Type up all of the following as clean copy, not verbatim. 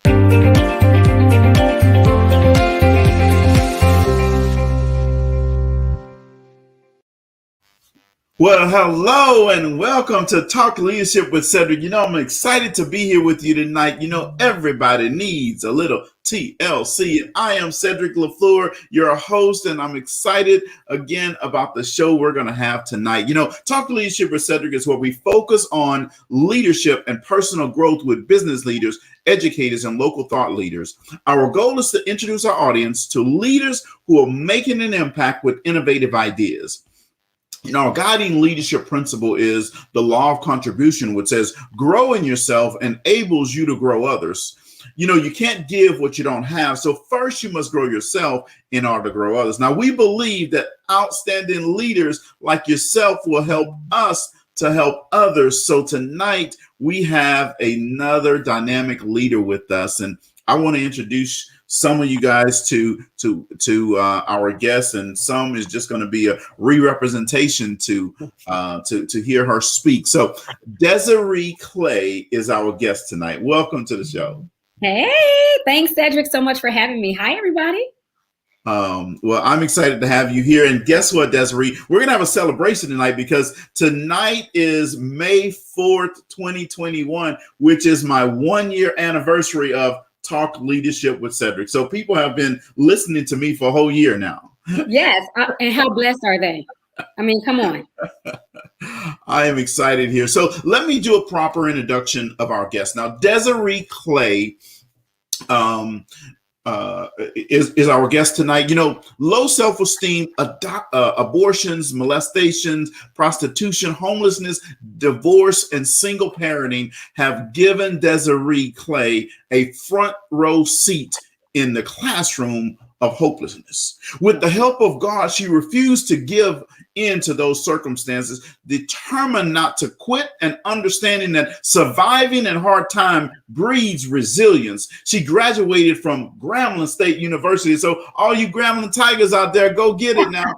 Well, hello and welcome to Talk Leadership with Cedrick. I'm excited to be here with you tonight. Everybody needs a little TLC, and I am Cedrick LaFleur, your host, and I'm excited again about the show we're going to have tonight. Talk Leadership with Cedrick is where we focus on leadership and personal growth with business leaders, educators, and local thought leaders. Our goal is to introduce our audience to leaders who are making an impact with innovative ideas. Our guiding leadership principle is the law of contribution, which says growing yourself enables you to grow others. You can't give what you don't have. So first you must grow yourself in order to grow others. Now, we believe that outstanding leaders like yourself will help us to help others. So tonight we have another dynamic leader with us, and I want to introduce some of you guys to our guests, and some is just going to be a re-representation to hear her speak. So Desiree Clay is our guest tonight. Welcome to the show. Hey, thanks, Cedrick, so much for having me. Hi, everybody. Well, I'm excited to have you here. And guess what, Desiree? We're going to have a celebration tonight because tonight is May 4th, 2021, which is my 1-year anniversary of Talk Leadership with Cedrick. So people have been listening to me for a whole year now. Yes. And how blessed are they? I mean, come on. I am excited here. So let me do a proper introduction of our guest. Now, Desiree Clay is our guest tonight. Low self-esteem, abortions, molestations, prostitution, homelessness, divorce, and single parenting have given Desiree Clay a front row seat in the classroom of hopelessness. With the help of God, she refused to give in to those circumstances, determined not to quit and understanding that surviving in hard time breeds resilience. She graduated from Grambling State University. So all you Grambling Tigers out there, go get it now.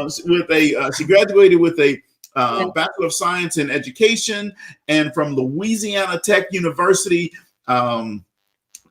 She graduated with a Bachelor of Science in Education, and from Louisiana Tech University, a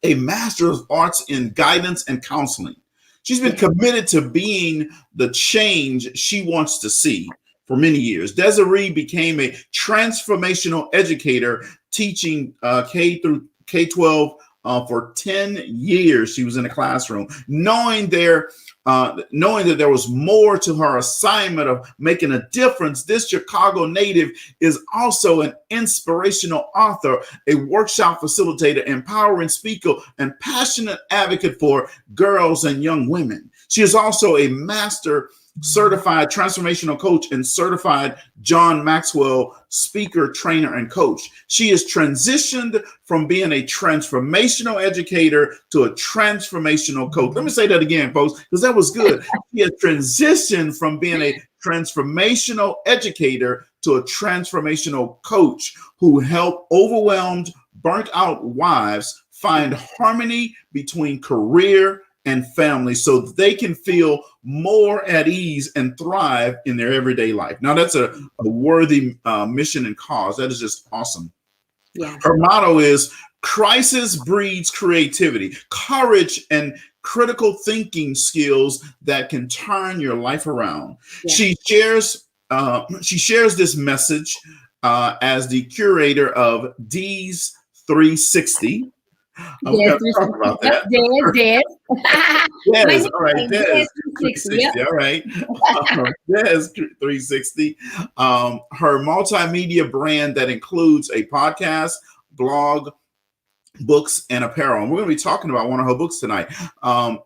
Master of Arts in Guidance and Counseling. She's been committed to being the change she wants to see for many years. Desiree became a transformational educator, teaching K-12 for 10 years. She was in a classroom, knowing that there was more to her assignment of making a difference. This Chicago native is also an inspirational author, a workshop facilitator, empowering speaker, and passionate advocate for girls and young women. She is also a master certified transformational coach and certified John Maxwell speaker, trainer, and coach. She has transitioned from being a transformational educator to a transformational coach. Let me say that again, folks, because that was good. She has transitioned from being a transformational educator to a transformational coach who helped overwhelmed, burnt out wives find harmony between career and family so that they can feel more at ease and thrive in their everyday life. Now, that's a worthy mission and cause. That is just awesome. Yeah. Her motto is crisis breeds creativity, courage, and critical thinking skills that can turn your life around. Yeah. She shares this message as the curator of D's 360. Yes, talk about that. Des. Yes, all right. Des 360. Yep. All right. Des 360. Her multimedia brand that includes a podcast, blog, books, and apparel. And we're going to be talking about one of her books tonight.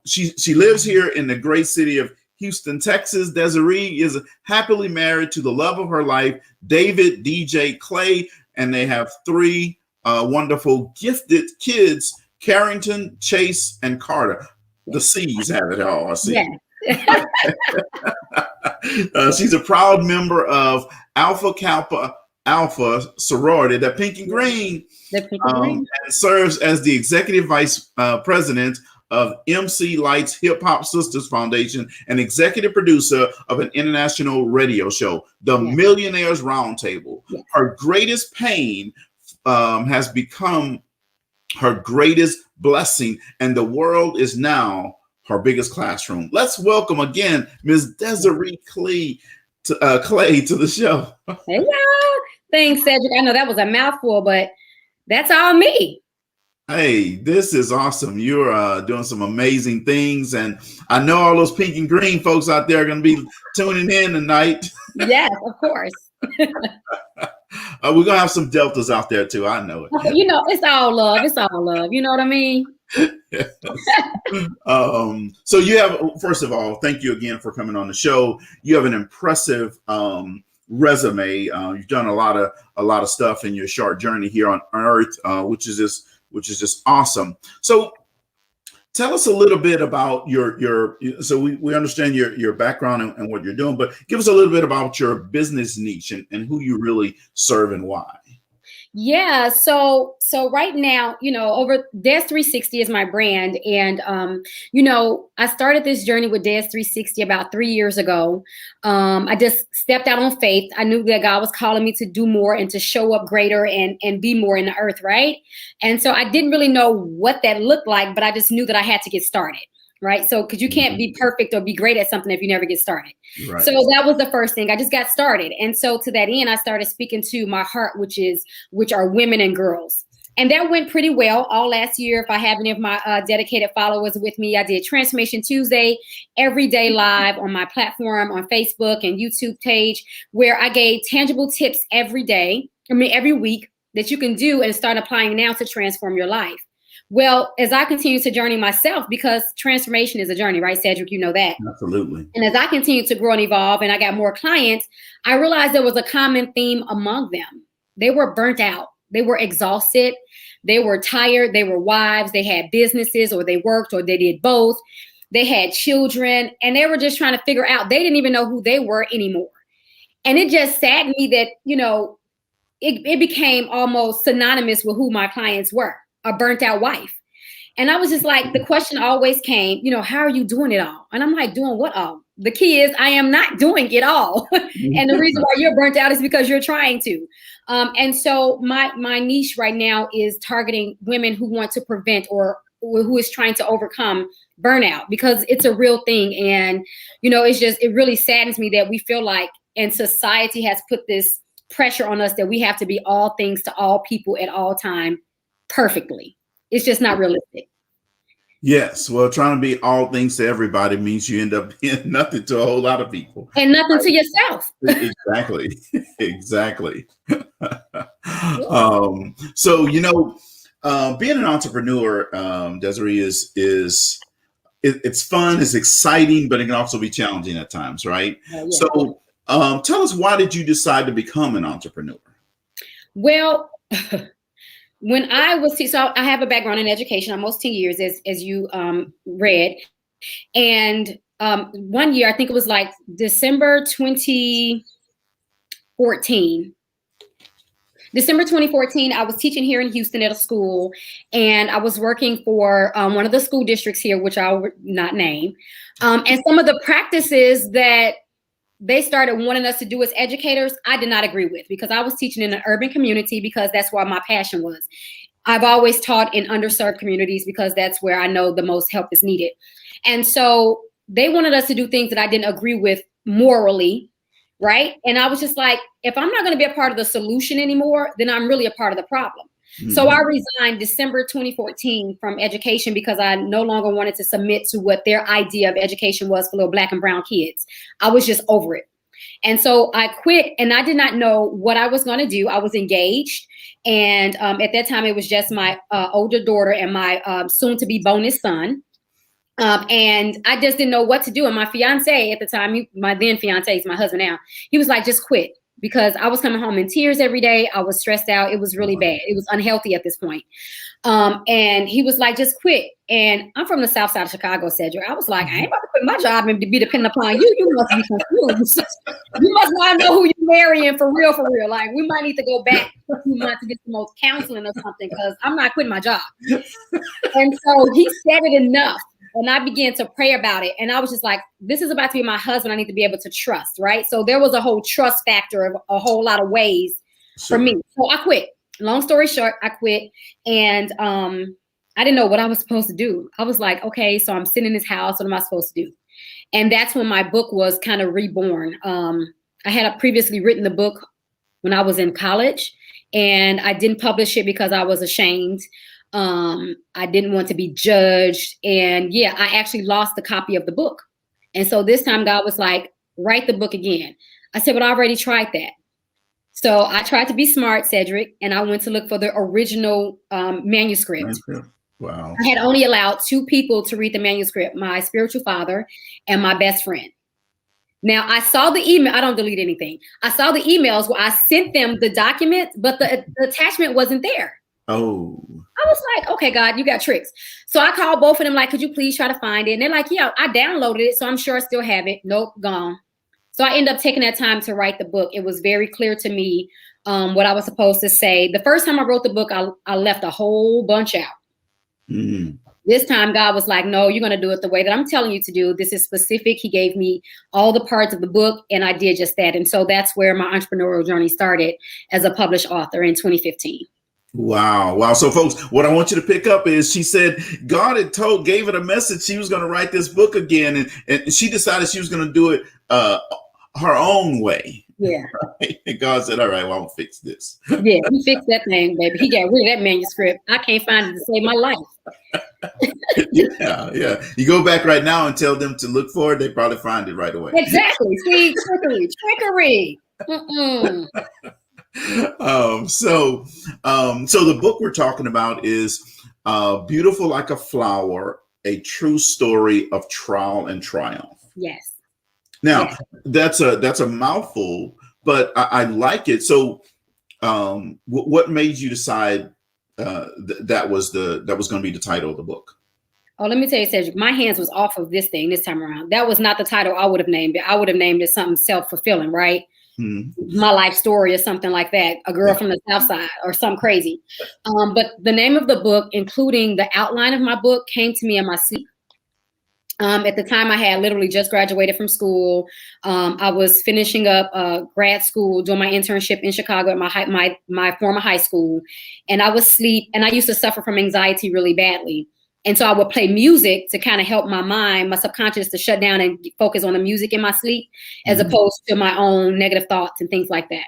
She lives here in the great city of Houston, Texas. Desiree is happily married to the love of her life, David DJ Clay, and they have 3 wonderful, gifted kids, Carrington, Chase, and Carter. The C's have it all, I see. Yeah. She's a proud member of Alpha Kappa Alpha sorority, the pink and green, and serves as the executive vice president of MC Light's Hip Hop Sisters Foundation and executive producer of an international radio show, The Millionaires Roundtable. Her greatest pain has become her greatest blessing, and the world is now her biggest classroom. Let's welcome again Ms. Desiree Clay to the show. Hey, y'all. Thanks, Cedrick. I know that was a mouthful, but that's all me. Hey, this is awesome. You're doing some amazing things. And I know all those pink and green folks out there are going to be tuning in tonight. Yes, of course. We're going to have some deltas out there too. I know it. You know, it's all love. It's all love. You know what I mean? Yes. So you have, first of all, thank you again for coming on the show. You have an impressive resume. You've done a lot of stuff in your short journey here on Earth, which is just awesome. So tell us a little bit about so we understand your background and what you're doing, but give us a little bit about your business niche and who you really serve and why. Yeah. So right now, over Des 360 is my brand. And, I started this journey with Des 360 about 3 years ago. I just stepped out on faith. I knew that God was calling me to do more and to show up greater and be more in the earth. Right. And so I didn't really know what that looked like, but I just knew that I had to get started. Right. So because you can't be perfect or be great at something if you never get started. Right. So that was the first thing. I just got started. And so to that end, I started speaking to my heart, which are women and girls. And that went pretty well all last year. If I have any of my dedicated followers with me, I did Transformation Tuesday every day live on my platform on Facebook and YouTube page, where I gave tangible tips every week that you can do and start applying now to transform your life. Well, as I continue to journey myself, because transformation is a journey, right, Cedrick? You know that. Absolutely. And as I continue to grow and evolve and I got more clients, I realized there was a common theme among them. They were burnt out. They were exhausted. They were tired. They were wives. They had businesses, or they worked, or they did both. They had children, and they were just trying to figure out. They didn't even know who they were anymore. And it just saddened me that, it became almost synonymous with who my clients were. A burnt out wife. And I was just like, the question always came, how are you doing it all? And I'm like, doing what all? The key is I am not doing it all. And the reason why you're burnt out is because you're trying to. And so my niche right now is targeting women who want to prevent or who is trying to overcome burnout, because it's a real thing. And, it really saddens me that we feel like, and society has put this pressure on us that we have to be all things to all people at all time perfectly. It's just not realistic. Yes. Well, trying to be all things to everybody means you end up being nothing to a whole lot of people. And nothing to yourself. Exactly. Exactly. So, being an entrepreneur, Desiree, it's fun, it's exciting, but it can also be challenging at times, right? Yeah. So tell us, why did you decide to become an entrepreneur? Well, when I was, so I have a background in education, almost 10 years, as you read. And 1 year, I think it was like December 2014, I was teaching here in Houston at a school, and I was working for one of the school districts here, which I will not name. And some of the practices that they started wanting us to do as educators, I did not agree with, because I was teaching in an urban community, because that's where my passion was. I've always taught in underserved communities because that's where I know the most help is needed. And so they wanted us to do things that I didn't agree with morally, right? And I was just like, if I'm not going to be a part of the solution anymore, then I'm really a part of the problem. Mm-hmm. So I resigned December 2014 from education because I no longer wanted to submit to what their idea of education was for little Black and brown kids. I was just over it. And so I quit, and I did not know what I was going to do. I was engaged. And at that time, it was just my older daughter and my soon to be bonus son. And I just didn't know what to do. And my fiance at the time, my then fiance, is my husband now, he was like, just quit. Because I was coming home in tears every day. I was stressed out. It was really bad. It was unhealthy at this point. And he was like, just quit. And I'm from the south side of Chicago, Cedric. I was like, I ain't about to quit my job and be dependent upon you. You must be confused. You must not know who you're marrying for real, for real. Like, we might need to go back for a few months to get some more counseling or something, because I'm not quitting my job. And so he said it enough. And I began to pray about it. And I was just like, this is about to be my husband. I need to be able to trust, right? So there was a whole trust factor of a whole lot of ways for me. So I quit. long story short, I quit, and I didn't know what I was supposed to do. I was like, okay, so I'm sitting in this house. What am I supposed to do? And that's when my book was kind of reborn. I had previously written the book when I was in college, and I didn't publish it because I was ashamed. I didn't want to be judged. And yeah, I actually lost a copy of the book. And so this time God was like, write the book again. I said, but I already tried that. So I tried to be smart, Cedrick, and I went to look for the original manuscript. Wow. I had only allowed 2 people to read the manuscript, my spiritual father and my best friend. Now, I saw the email. I don't delete anything. I saw the emails where I sent them the document, but the attachment wasn't there. Oh. I was like, okay, God, you got tricks. So I called both of them, like, could you please try to find it? And they're like, yeah, I downloaded it, so I'm sure I still have it. Nope, gone. So I ended up taking that time to write the book. It was very clear to me what I was supposed to say. The first time I wrote the book, I left a whole bunch out. Mm-hmm. This time God was like, no, you're going to do it the way that I'm telling you to do. This is specific. He gave me all the parts of the book, and I did just that. And so that's where my entrepreneurial journey started as a published author in 2015. Wow. So folks, what I want you to pick up is she said God had gave it a message. She was going to write this book again. And she decided she was going to do it her own way. Yeah. Right? And God said, all right, well, I'll fix this. Yeah, he fixed that thing, baby. He got rid of that manuscript. I can't find it to save my life. Yeah. You go back right now and tell them to look for it, they probably find it right away. Exactly. See, trickery. So the book we're talking about is Beautiful Like a Flower, a true story of trial and triumph. Yes. Now, that's a mouthful, but I like it. So what made you decide that was going to be the title of the book? Oh, let me tell you, Cedrick, my hands was off of this thing this time around. That was not the title I would have named it. I would have named it something self-fulfilling, right? Mm-hmm. My life story or something like that. A girl from the South Side or something crazy. But the name of the book, including the outline of my book, came to me in my sleep. At the time, I had literally just graduated from school. I was finishing up grad school, doing my internship in Chicago at my former high school. And I was asleep, and I used to suffer from anxiety really badly. And so I would play music to kind of help my mind, my subconscious, to shut down and focus on the music in my sleep, as opposed to my own negative thoughts and things like that.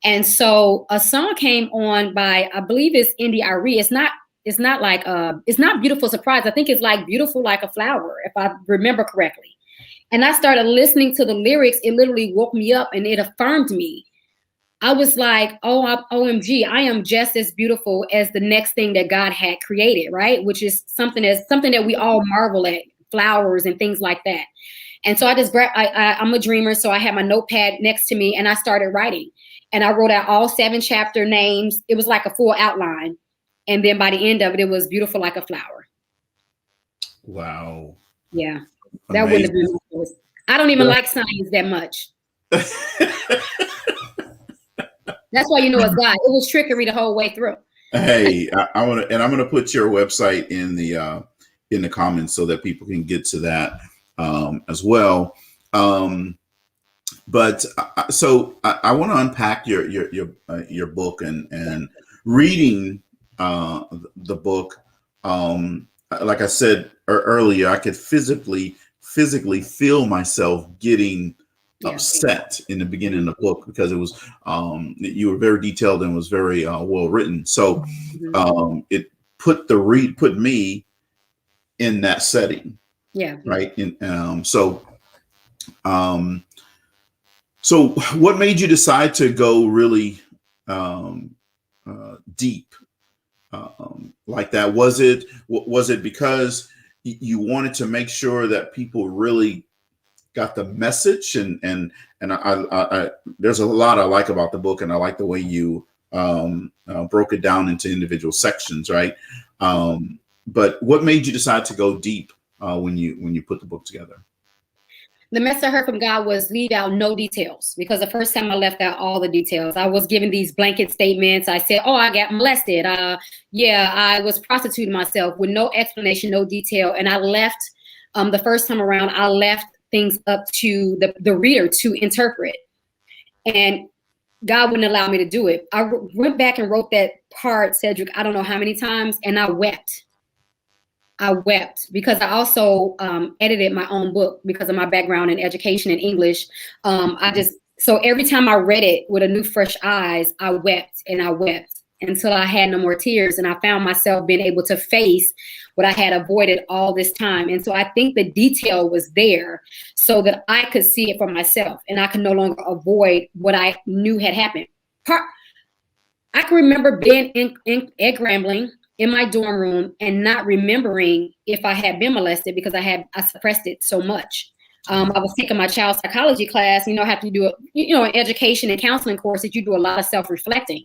And so a song came on by, I believe it's Youre. It's not Beautiful Surprise. I think it's like Beautiful Like a Flower, if I remember correctly. And I started listening to the lyrics. It literally woke me up and it affirmed me. I was like, oh, OMG, I am just as beautiful as the next thing that God had created, right? Which is something that we all marvel at, flowers and things like that. And so I just grabbed, I'm a dreamer, so I had my notepad next to me and I started writing. And I wrote out all 7 chapter names. It was like a full outline. And then by the end of it was Beautiful Like a Flower. Wow. Yeah. That wouldn't have been. I don't even like science that much. That's why you know it's God. It was trickery the whole way through. Hey, I'm gonna put your website in the comments so that people can get to that as well. But so I want to unpack your book and reading the book. Like I said earlier, I could physically feel myself getting upset in the beginning of the book because it was you were very detailed and was very well written. So it put me in that setting. Yeah. Right. And so what made you decide to go really deep like that? Was it because you wanted to make sure that people really got the message? And I there's a lot I like about the book, and I like the way you broke it down into individual sections, right? But what made you decide to go deep when you put the book together? The message I heard from God was leave out no details, because the first time I left out all the details. I was given these blanket statements. I said, oh, I got molested. I was prostituting myself, with no explanation, no detail. And I left the first time around, I left things up to the reader to interpret. And God wouldn't allow me to do it. I went back and wrote that part, Cedrick, I don't know how many times, and I wept. I wept because I also edited my own book because of my background in education and English. So every time I read it with a new, fresh eyes, I wept and I wept until I had no more tears. And I found myself being able to face what I had avoided all this time. And so I think the detail was there so that I could see it for myself and I could no longer avoid what I knew had happened. I can remember being in egg rambling in my dorm room and not remembering if I had been molested because I suppressed it so much. I was taking my child psychology class. I have to do an education and counseling course that you do a lot of self-reflecting.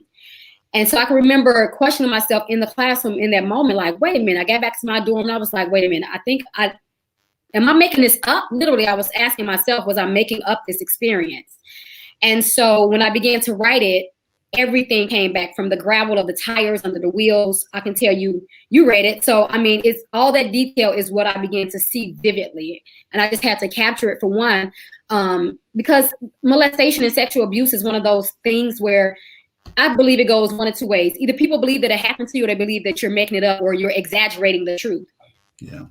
And so I can remember questioning myself in the classroom in that moment, like, wait a minute, I got back to my dorm and I was like, wait a minute, am I making this up? Literally, I was asking myself, was I making up this experience? And so when I began to write it, everything came back from the gravel of the tires under the wheels. I can tell you read it. So, it's all that detail is what I began to see vividly. And I just had to capture it for one, because molestation and sexual abuse is one of those things where I believe it goes one of two ways. Either people believe that it happened to you or they believe that you're making it up or you're exaggerating the truth. Yeah.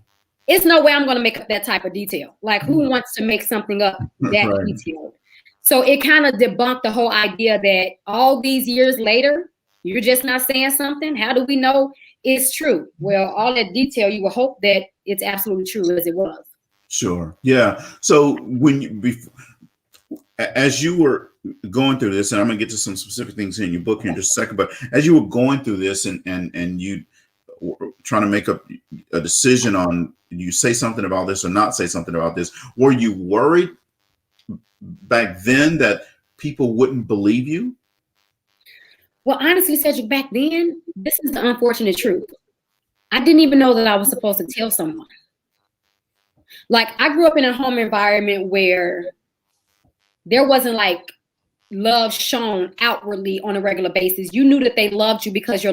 It's no way I'm going to make up that type of detail. Like, who wants to make something up that Right. detailed? So it kind of debunked the whole idea that all these years later, you're just not saying something. How do we know it's true? Well, all that detail, you will hope that it's absolutely true as it was. Sure. Yeah. So as you were going through this, and I'm going to get to some specific things in your book here in just a second, but as you were going through this and you were trying to make up a decision on, you say something about this or not say something about this, were you worried back then that people wouldn't believe you? Well, honestly, Cedrick, back then, this is the unfortunate truth. I didn't even know that I was supposed to tell someone. Like, I grew up in a home environment where there wasn't like love shown outwardly on a regular basis. You knew that they loved you because the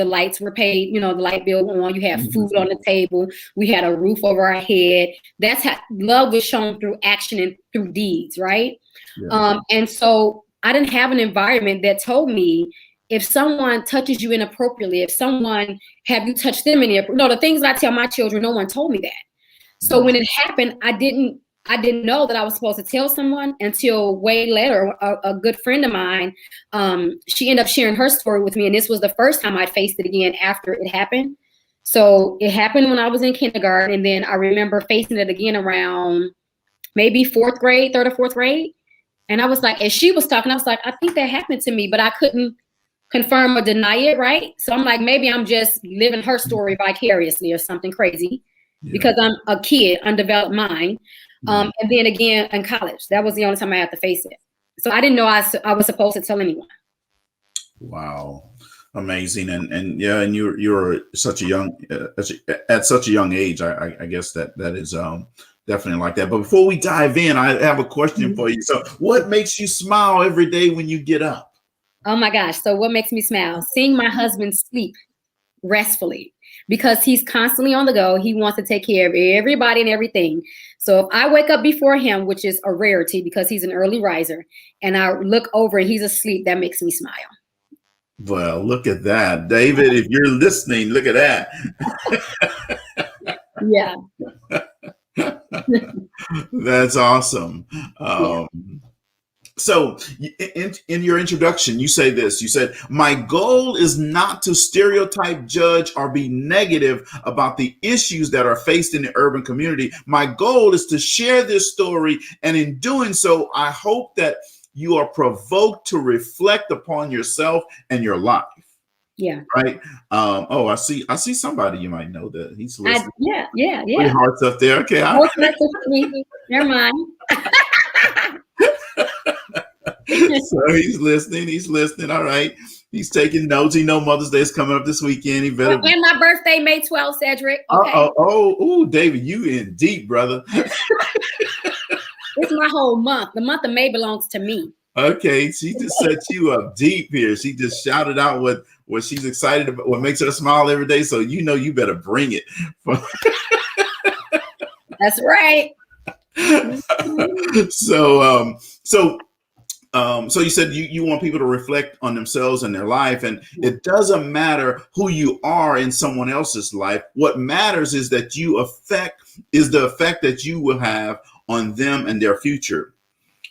lights were paid, the light bill went on, you had food on the table, we had a roof over our head. That's how love was shown, through action and through deeds, right? Yeah. And so I didn't have an environment that told me if someone touches you inappropriately, if someone have you touched them the things that I tell my children, no one told me that. So when it happened, I didn't know that I was supposed to tell someone until way later. A good friend of mine, she ended up sharing her story with me. And this was the first time I faced it again after it happened. So it happened when I was in kindergarten. And then I remember facing it again around maybe third or fourth grade. And I was like, as she was talking, I was like, I think that happened to me, but I couldn't confirm or deny it, right? So I'm like, maybe I'm just living her story vicariously or something crazy. Yeah. Because I'm a kid, undeveloped mind. And then again in college, that was the only time I had to face it. So I didn't know I was supposed to tell anyone. Wow, amazing, and yeah, and you're such a young at such a young age. I guess that is definitely like that. But before we dive in, I have a question for you. So, what makes you smile every day when you get up? Oh my gosh! So what makes me smile? Seeing my husband sleep restfully. Because he's constantly on the go. He wants to take care of everybody and everything. So if I wake up before him, which is a rarity because he's an early riser, and I look over and he's asleep, that makes me smile. Well, look at that. David, if you're listening, look at that. Yeah. That's awesome. So in your introduction, you say this, you said, my goal is not to stereotype, judge, or be negative about the issues that are faced in the urban community. My goal is to share this story. And in doing so, I hope that you are provoked to reflect upon yourself and your life. Yeah. Right. I see somebody you might know that he's listening. Yeah. Three hearts up there. Okay. Never mind. So he's listening. All right. He's taking notes. He knows Mother's Day is coming up this weekend. He better. And my birthday, May 12th, Cedrick. Okay. David, you in deep, brother. It's my whole month. The month of May belongs to me. Okay. She just set you up deep here. She just shouted out what she's excited about, what makes her smile every day. So you better bring it. That's right. So you said you want people to reflect on themselves and their life, and it doesn't matter who you are in someone else's life. What matters is that the effect that you will have on them and their future.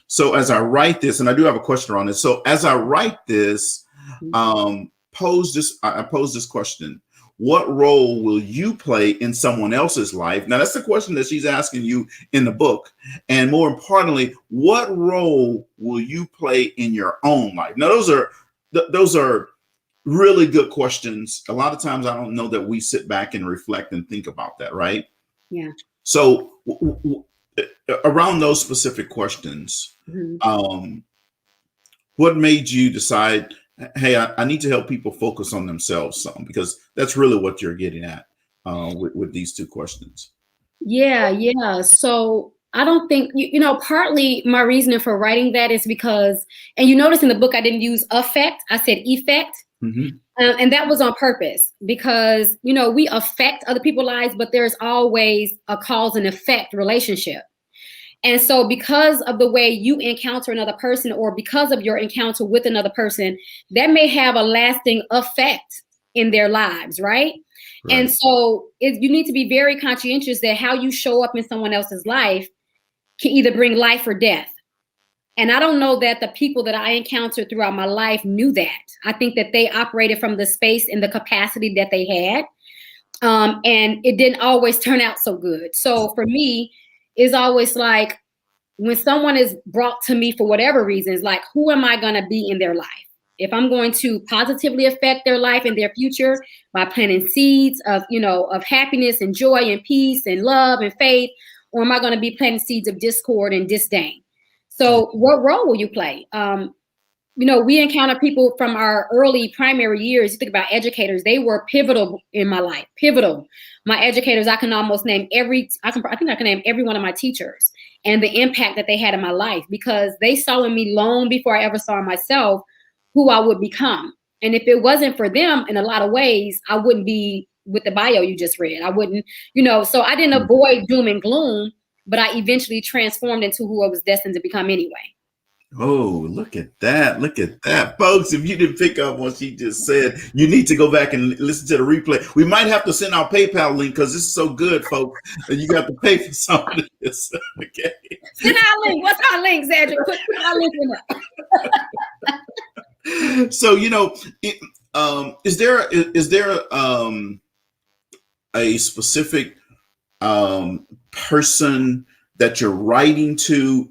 So as I write this, and I do have a question on this. So as I write this, I pose this question: what role will you play in someone else's life? Now, that's the question that she's asking you in the book. And more importantly, what role will you play in your own life? Now, those are really good questions. A lot of times I don't know that we sit back and reflect and think about that, right? Yeah. So around those specific questions, what made you decide, hey, I need to help people focus on themselves some, because that's really what you're getting at with these two questions. Yeah. So I don't think, partly my reasoning for writing that is because, and you notice in the book, I didn't use affect, I said effect. And that was on purpose because, we affect other people's lives, but there's always a cause and effect relationship. And so because of the way you encounter another person, or because of your encounter with another person, that may have a lasting effect in their lives, right? And so you need to be very conscientious that how you show up in someone else's life can either bring life or death. And I don't know that the people that I encountered throughout my life knew that. I think that they operated from the space and the capacity that they had. And it didn't always turn out so good. So for me, it's always like when someone is brought to me for whatever reasons, like, who am I going to be in their life? If I'm going to positively affect their life and their future by planting seeds of happiness and joy and peace and love and faith, or am I going to be planting seeds of discord and disdain? So what role will you play? We encounter people from our early primary years. You think about educators, they were pivotal in my life, pivotal. My educators, I can almost name I think I can name every one of my teachers and the impact that they had in my life, because they saw in me long before I ever saw in myself who I would become. And if it wasn't for them, in a lot of ways, I wouldn't be with the bio you just read. I wouldn't, so I didn't avoid doom and gloom, but I eventually transformed into who I was destined to become anyway. Oh, look at that. Look at that. Folks, if you didn't pick up what she just said, you need to go back and listen to the replay. We might have to send our PayPal link because this is so good, folks. And you got to pay for some of this. Okay. Send our link. What's our link, Cedrick? Put our link in there. So, is there a specific person that you're writing to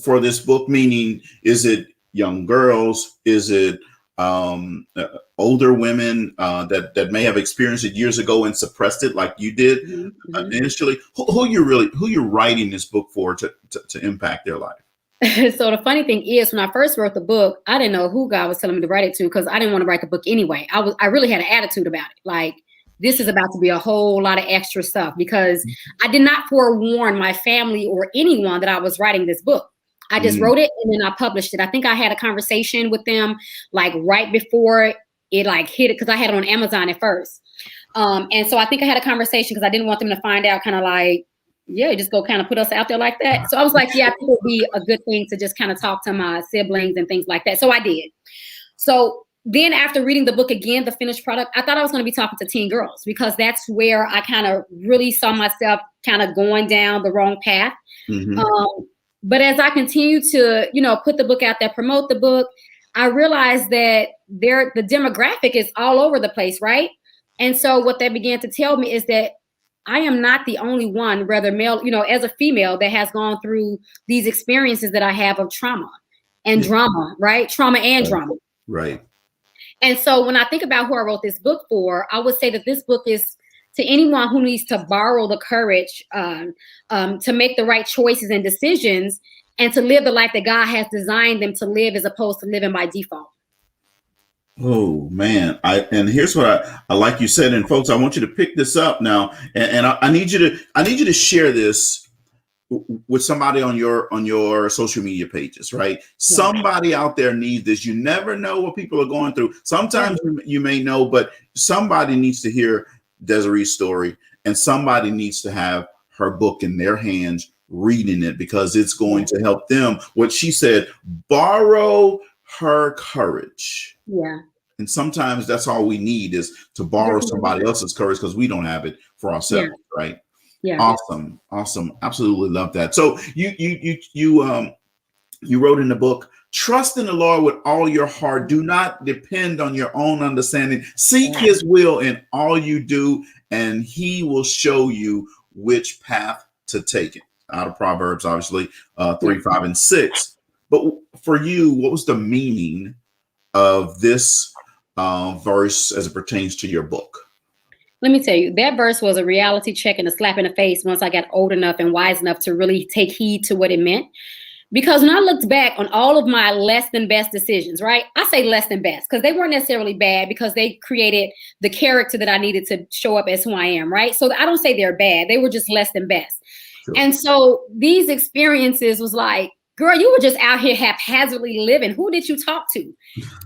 for this book? Meaning, is it young girls? Is it older women that may have experienced it years ago and suppressed it like you did initially? Who you're writing this book for to impact their life? So the funny thing is, when I first wrote the book, I didn't know who God was telling me to write it to, because I didn't want to write the book anyway. I really had an attitude about it. Like, this is about to be a whole lot of extra stuff, because I did not forewarn my family or anyone that I was writing this book. I just wrote it and then I published it. I think I had a conversation with them like right before it like hit it, because I had it on Amazon at first. And so I think I had a conversation because I didn't want them to find out kind of like, yeah, just go kind of put us out there like that. So I was like, yeah, I think it would be a good thing to just kind of talk to my siblings and things like that. So I did. So then after reading the book again, the finished product, I thought I was going to be talking to teen girls, because that's where I kind of really saw myself kind of going down the wrong path. But as I continue to, put the book out there, promote the book, I realized that the demographic is all over the place, right? And so what they began to tell me is that I am not the only one, whether male, as a female, that has gone through these experiences that I have of trauma and drama, right? Trauma and drama. Right. And so when I think about who I wrote this book for, I would say that this book is to anyone who needs to borrow the courage to make the right choices and decisions and to live the life that God has designed them to live, as opposed to living by default. Oh man. And here's what I like you said, and folks, I want you to pick this up now. And I need you to share this with somebody on your social media pages, right? Yeah. Somebody out there needs this. You never know what people are going through. Sometimes you may know, but somebody needs to hear Desiree's story, and somebody needs to have her book in their hands reading it, because it's going to help them, what she said, borrow her courage. Yeah. And sometimes that's all we need, is to borrow somebody else's courage, because we don't have it for ourselves. Yeah. Right. Yeah. Awesome. Absolutely love that. So you wrote in the book, trust in the Lord with all your heart. Do not depend on your own understanding. Seek his will in all you do, and he will show you which path to take. It out of Proverbs, obviously, 3, 5, and 6. But for you, what was the meaning of this verse as it pertains to your book? Let me tell you, that verse was a reality check and a slap in the face once I got old enough and wise enough to really take heed to what it meant. Because when I looked back on all of my less than best decisions, right? I say less than best because they weren't necessarily bad, because they created the character that I needed to show up as who I am, right? So I don't say they're bad. They were just less than best. Sure. And so these experiences was like, girl, you were just out here haphazardly living. Who did you talk to?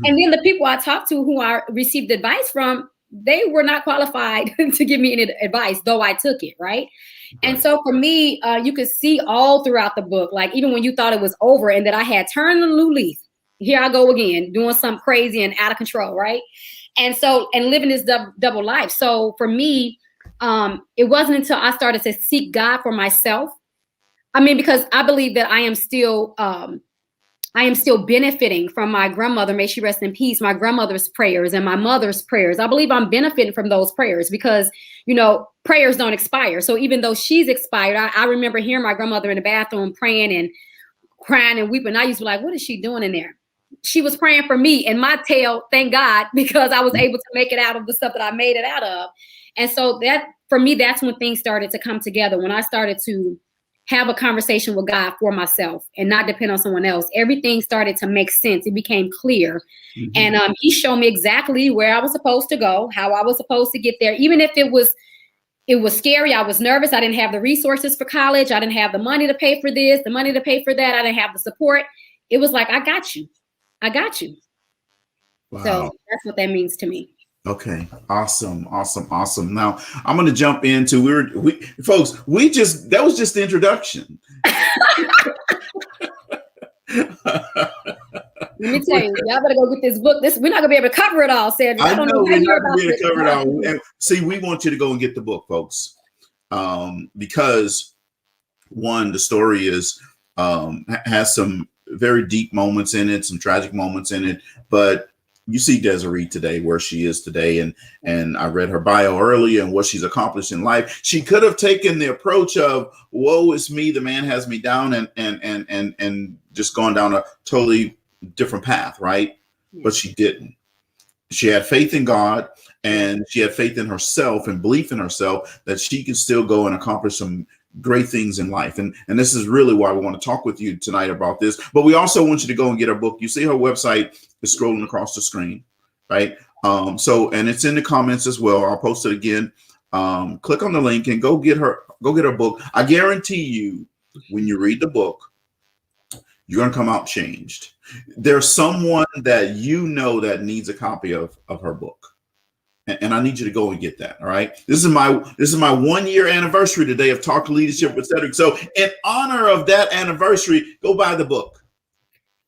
And then the people I talked to who I received advice from, they were not qualified to give me any advice, though I took it, right? And so for me, you could see all throughout the book, like even when you thought it was over and that I had turned the new leaf, here I go again, doing something crazy and out of control, right? And so, and living this double life. So for me, it wasn't until I started to seek God for myself. I mean, because I believe that I am still benefiting from my grandmother, may she rest in peace, my grandmother's prayers and my mother's prayers. I believe I'm benefiting from those prayers because, you know, prayers don't expire. So even though she's expired, I remember hearing my grandmother in the bathroom praying and crying and weeping. I used to be like, what is she doing in there? She was praying for me and my tail, thank God, because I was able to make it out of the stuff that I made it out of. And so that, for me, that's when things started to come together. When I started to have a conversation with God for myself and not depend on someone else, everything started to make sense. It became clear. Mm-hmm. And he showed me exactly where I was supposed to go, how I was supposed to get there. Even if it was scary, I was nervous. I didn't have the resources for college. I didn't have the money to pay for this, the money to pay for that. I didn't have the support. It was like, I got you. I got you. Wow. So that's what that means to me. Okay. Awesome. Now I'm going to jump into, that was just the introduction. Let me tell you, y'all better go get this book. We're not going to be able to cover it all, Cedrick. I know we're not going to be able to cover it all. And see, we want you to go and get the book, folks. Because one, the story has some very deep moments in it, some tragic moments in it, but you see Desiree today, where she is today, and I read her bio earlier and what she's accomplished in life. She could have taken the approach of, woe is me, the man has me down, and just gone down a totally different path, right? Yeah. But she didn't. She had faith in God, and she had faith in herself and belief in herself that she could still go and accomplish some great things in life. And this is really why we want to talk with you tonight about this. But we also want you to go and get her book. You see her website is scrolling across the screen, right? And it's in the comments as well. I'll post it again. Click on the link and go get her book. I guarantee you, when you read the book, you're going to come out changed. There's someone that you know that needs a copy of her book. And I need you to go and get that. All right. This is my 1-year anniversary today of Talk Leadership with Cedrick. So in honor of that anniversary, go buy the book.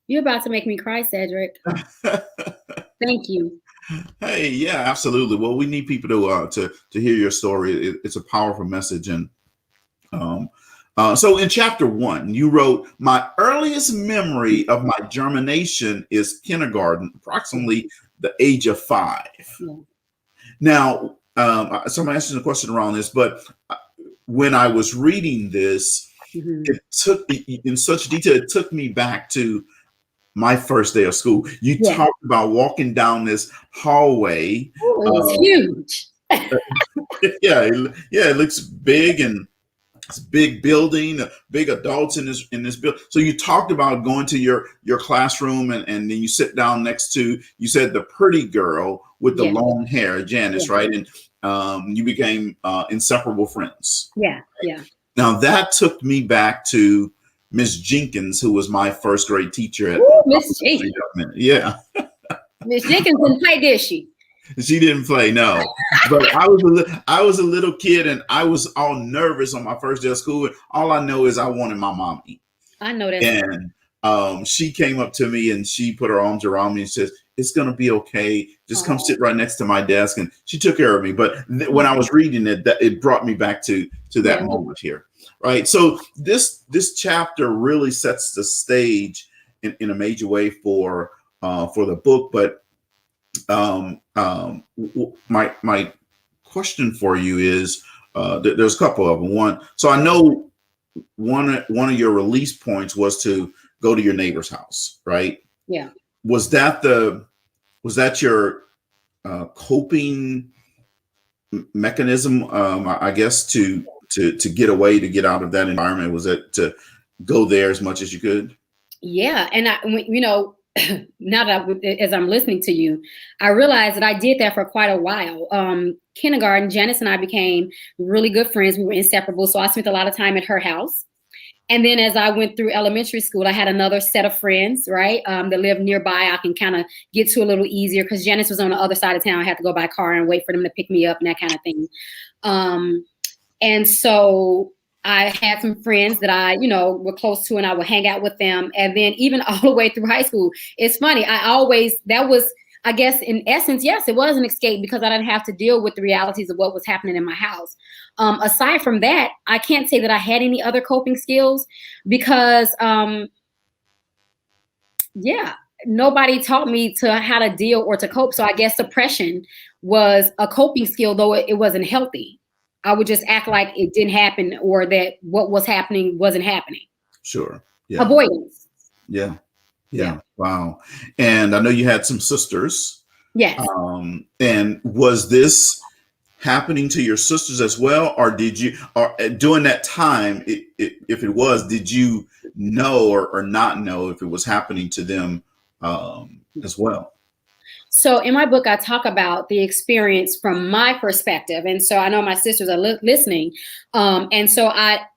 You're about to make me cry, Cedrick. Thank you. Hey, yeah, absolutely. Well, we need people to hear your story. It's a powerful message. And so in chapter 1, you wrote, my earliest memory of my germination is kindergarten, approximately the age of 5. Yeah. Now, so I'm asking a question around this, but when I was reading this, mm-hmm. It took in such detail, it took me back to my first day of school. You talked about walking down this hallway. Ooh, it was huge. It looks big, and it's a big building, big adults in this building. So you talked about going to your classroom, and then you sit down next to, you said, the pretty girl with the long hair, Janice, right? And you became inseparable friends. Yeah. Now that took me back to Miss Jenkins, who was my first grade teacher at Miss Jenkins. Yeah. Miss Jenkins didn't play, did she? She didn't play, no. But I was a little kid, and I was all nervous on my first day of school. And all I know is I wanted my mommy. I know that. And she came up to me and she put her arms around me and says, "It's gonna be okay. Just come sit right next to my desk." And she took care of me. But when I was reading it, it brought me back to that moment here, right? So this chapter really sets the stage in a major way for the book. But my question for you is, there's a couple of them. One, so I know one of your release points was to go to your neighbor's house, right? Yeah. Was that your coping mechanism? I guess to get away, to get out of that environment. Was it to go there as much as you could? Yeah, and now that as I'm listening to you, I realized that I did that for quite a while. Kindergarten, Janice and I became really good friends. We were inseparable. So I spent a lot of time at her house. And then as I went through elementary school, I had another set of friends, right, that lived nearby. I can kind of get to a little easier because Janice was on the other side of town. I had to go by car and wait for them to pick me up and that kind of thing. And so I had some friends that I, were close to, and I would hang out with them. And then even all the way through high school, it's funny. That was, I guess, in essence, yes, it was an escape because I didn't have to deal with the realities of what was happening in my house. Aside from that, I can't say that I had any other coping skills because, nobody taught me how to deal or to cope. So I guess suppression was a coping skill, though it wasn't healthy. I would just act like it didn't happen or that what was happening wasn't happening. Sure. Yeah. Avoidance. Yeah. Wow. And I know you had some sisters. Yes. And was this happening to your sisters as well? Or did you, or during that time, if it was, did you know or not know if it was happening to them as well? So in my book, I talk about the experience from my perspective. And so I know my sisters are listening. And so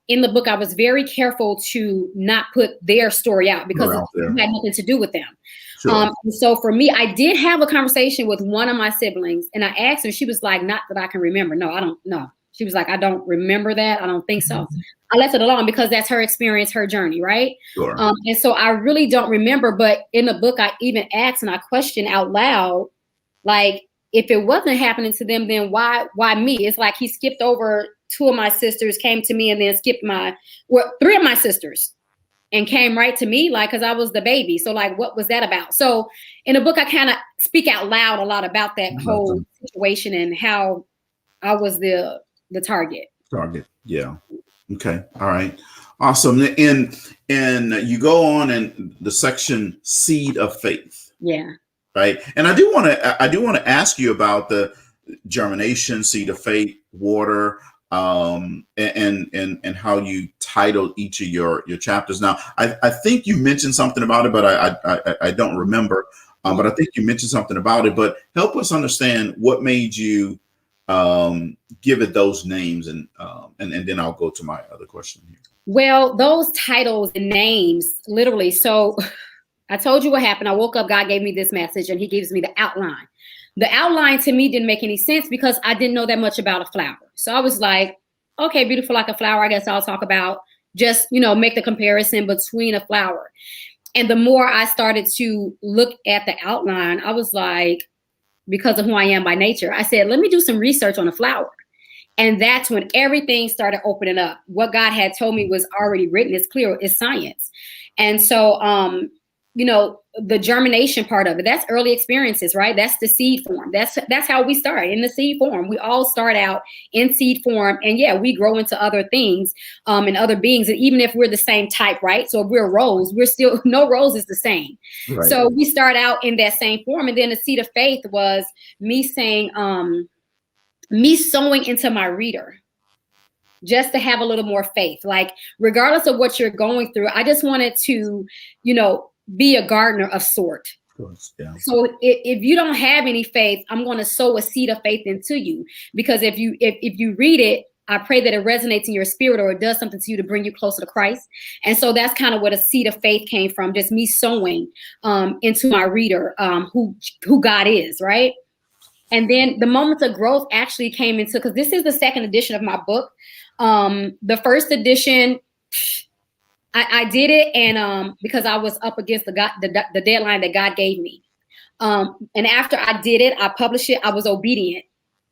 in the book, I was very careful to not put their story out because it had nothing to do with them. Sure. And so for me, I did have a conversation with one of my siblings and I asked her, she was like, "Not that I can remember." No, I don't know. She was like, "I don't remember that. I don't think so." Mm-hmm. I left it alone because that's her experience, her journey, right? Sure. And so I really don't remember. But in the book, I even asked and I questioned out loud, like, if it wasn't happening to them, then why me? It's like he skipped over two of my sisters, came to me, and then skipped three of my sisters and came right to me, like, because I was the baby. So, like, what was that about? So in the book, I kind of speak out loud a lot about that whole situation and how I was the target. Yeah. Okay. All right. Awesome. And you go on in the section Seed of Faith. Yeah. Right. And I do want to ask you about the Germination, Seed of Faith, Water, and how you titled each of your chapters. Now, I think you mentioned something about it, but I don't remember. But I think you mentioned something about it. But help us understand what made you give it those names, and then I'll go to my other question here. Well, those titles and names, literally. So I told you what happened. I woke up, God gave me this message, and he gives me the outline. The outline to me didn't make any sense because I didn't know that much about a flower. So I was like, okay, beautiful like a flower. I guess I'll talk about just, make the comparison between a flower. And the more I started to look at the outline, I was like, because of who I am by nature, I said, let me do some research on a flower. And that's when everything started opening up. What God had told me was already written. It's clear. It's science. And so, the germination part of it, that's early experiences, right? That's the seed form. That's how we start, in the seed form. We all start out in seed form. And yeah, we grow into other things and other beings. And even if we're the same type, right? So if we're rose, we're still, no rose is the same. Right. So we start out in that same form. And then the seed of faith was me saying, me sowing into my reader, just to have a little more faith. Like, regardless of what you're going through, I just wanted to, be a gardener of sort. Of course, yeah. So if you don't have any faith, I'm going to sow a seed of faith into you, because if you read it, I pray that it resonates in your spirit, or it does something to you to bring you closer to Christ. And so that's kind of where the seed of faith came from, just me sowing into my reader who God is, right? And then the moments of growth actually came into, because this is the second edition of my book. The first edition, I did it, and because I was up against the deadline that God gave me. And after I did it, I published it. I was obedient,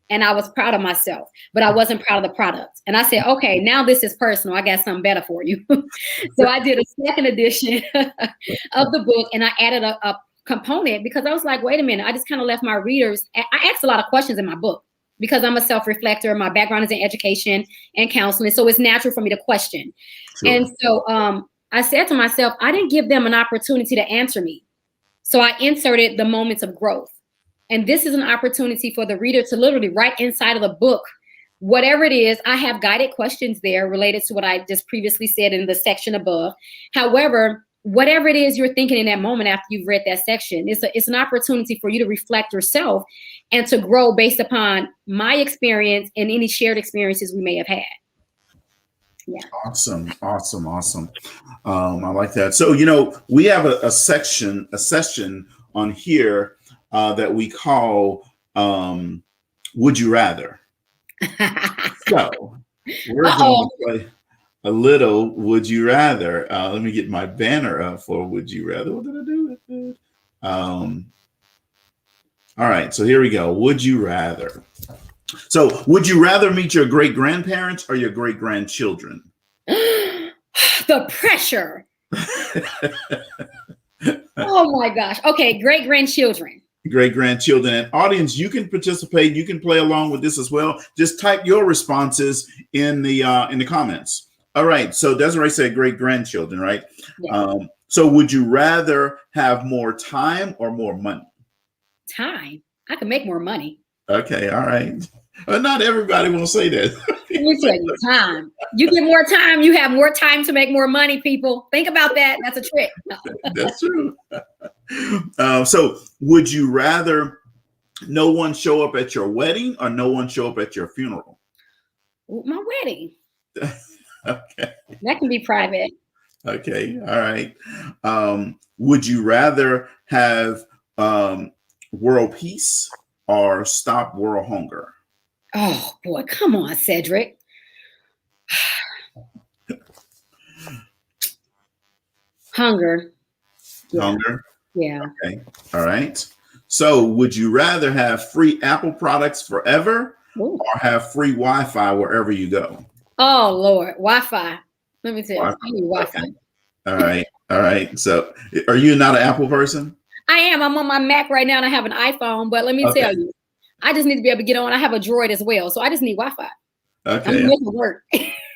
and I was proud of myself, but I wasn't proud of the product. And I said, okay, now this is personal. I got something better for you. So I did a second edition of the book, and I added a component because I was like, wait a minute. I just kind of left my readers. I asked a lot of questions in my book because I'm a self-reflector. My background is in education and counseling, so it's natural for me to question. Sure. And so I said to myself, I didn't give them an opportunity to answer me. So I inserted the moments of growth. And this is an opportunity for the reader to literally write inside of the book, whatever it is. I have guided questions there related to what I just previously said in the section above. However, whatever it is you're thinking in that moment after you've read that section, it's an opportunity for you to reflect yourself and to grow based upon my experience and any shared experiences we may have had. Yeah. Awesome. I like that. So, we have a session on here that we call Would You Rather? So we're going to play a little Would You Rather. Let me get my banner up for Would You Rather. What did I do? All right, so here we go. Would you rather? So would you rather meet your great-grandparents or your great-grandchildren? The pressure. Oh my gosh. Okay, great-grandchildren. Great-grandchildren. And audience, you can participate. You can play along with this as well. Just type your responses in the comments. All right. So Desiree said great-grandchildren, right? Yeah. So would you rather have more time or more money? Time. I can make more money. Okay. All right. Not everybody will say that. Let me tell you, time. You get more time, you have more time to make more money, people. Think about that. That's a trick. No. That's true. So would you rather no one show up at your wedding or no one show up at your funeral? My wedding. Okay. That can be private. Okay. All right. Would you rather have world peace or stop world hunger? Oh boy, come on, Cedrick. Hunger. Yeah. Hunger? Yeah. Okay. All right. So would you rather have free Apple products forever or have free Wi-Fi wherever you go? Oh, Lord. Wi-Fi. Let me tell you. I need Wi-Fi. Okay. All right. All right. So are you not an Apple person? I am. I'm on my Mac right now and I have an iPhone, but let me tell you, I just need to be able to get on. I have a Droid as well, so I just need Wi-Fi. Okay. I'm making work.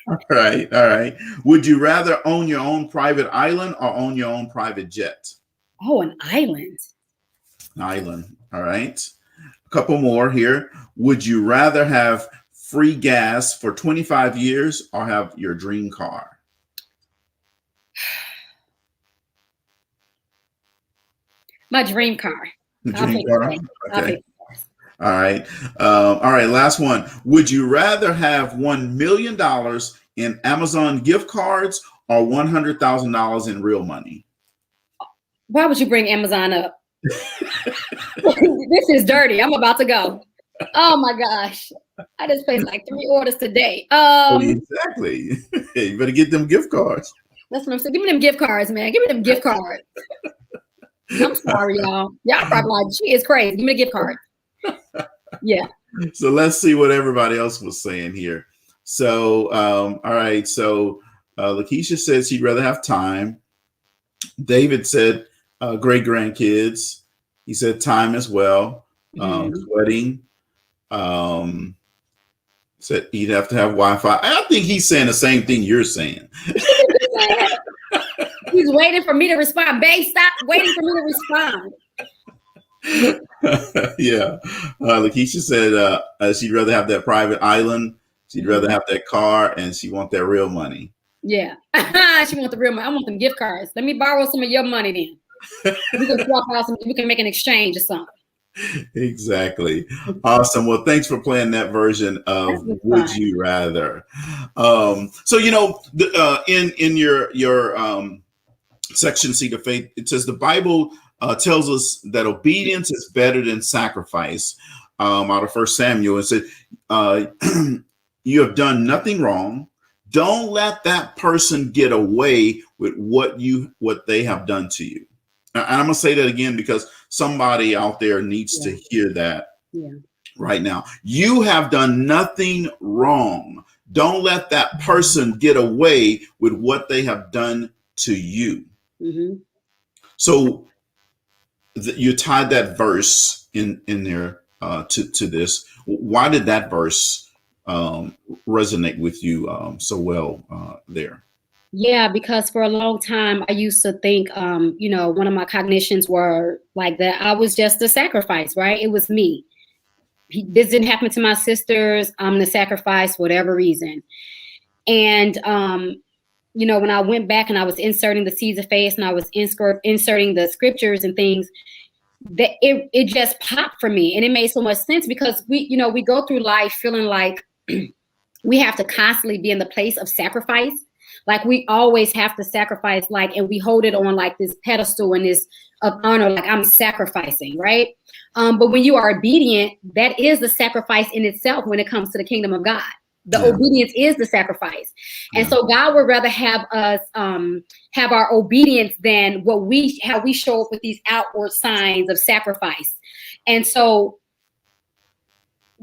All right. All right. Would you rather own your own private island or own your own private jet? Oh, an island. An island. All right. A couple more here. Would you rather have free gas for 25 years or have your dream car? My dream car. The dream car? Okay. All right. All right. Last one. Would you rather have $1 million in Amazon gift cards or $100,000 in real money? Why would you bring Amazon up? This is dirty. I'm about to go. Oh my gosh. I just placed like 3 orders today. Exactly. You better get them gift cards. That's what I'm saying. Give me them gift cards, man. Give me them gift cards. I'm sorry, y'all. Y'all probably like, she is crazy. Give me the gift card. Yeah. So let's see what everybody else was saying here. So, all right. So Lakeisha says he'd rather have time. David said great grandkids. He said time as well. Wedding. Said he'd have to have Wi-Fi. I think he's saying the same thing you're saying. He's waiting for me to respond. Babe, stop waiting for me to respond. Yeah. Lakeisha said she'd rather have that private island. She'd rather have that car, and she want that real money. Yeah. She want the real money. I want them gift cards. Let me borrow some of your money then. We can swap out some, we can make an exchange or something. Exactly. Awesome. Well, thanks for playing that version of Would You Rather. So in your section Seed of Faith, it says the Bible tells us that obedience is better than sacrifice. out of First Samuel. It said, you have done nothing wrong. Don't let that person get away with what they have done to you. And I'm going to say that again because somebody out there needs to hear that right now. You have done nothing wrong. Don't let that person get away with what they have done to you. Mm-hmm. So you tied that verse in there to this. Why did that verse resonate with you so well there? Yeah, because for a long time I used to think, one of my cognitions were like that I was just a sacrifice, right? It was me. This didn't happen to my sisters. I'm the sacrifice for whatever reason. And, when I went back and I was inserting the seeds of faith and I was inserting the scriptures and things, that it just popped for me. And it made so much sense because we go through life feeling like we have to constantly be in the place of sacrifice. Like we always have to sacrifice, and we hold it on like this pedestal and this of honor, like I'm sacrificing, right? But when you are obedient, that is the sacrifice in itself when it comes to the kingdom of God. The obedience is the sacrifice. And so God would rather have us have our obedience than how we show up with these outward signs of sacrifice. And so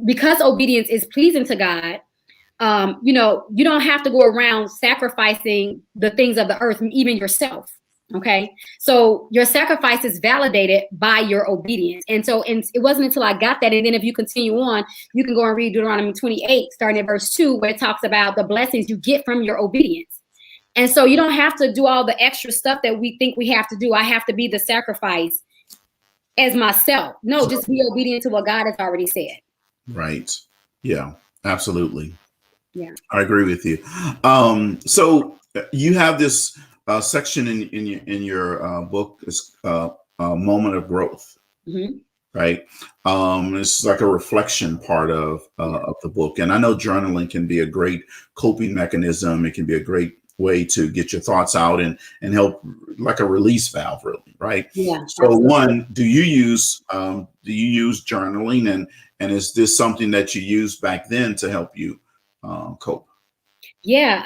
because obedience is pleasing to God, you don't have to go around sacrificing the things of the earth, even yourself. Okay. So your sacrifice is validated by your obedience. And it wasn't until I got that. And then if you continue on, you can go and read Deuteronomy 28, starting at verse 2, where it talks about the blessings you get from your obedience. And so you don't have to do all the extra stuff that we think we have to do. I have to be the sacrifice as myself. No, just be obedient to what God has already said. Right. Yeah, absolutely. Yeah, I agree with you. So you have this section in your book is moment of growth, right? It's like a reflection part of the book, and I know journaling can be a great coping mechanism. It can be a great way to get your thoughts out and help, like a release valve, really, right? Yeah. So, one, do you use journaling, and is this something that you used back then to help you cope? Yeah,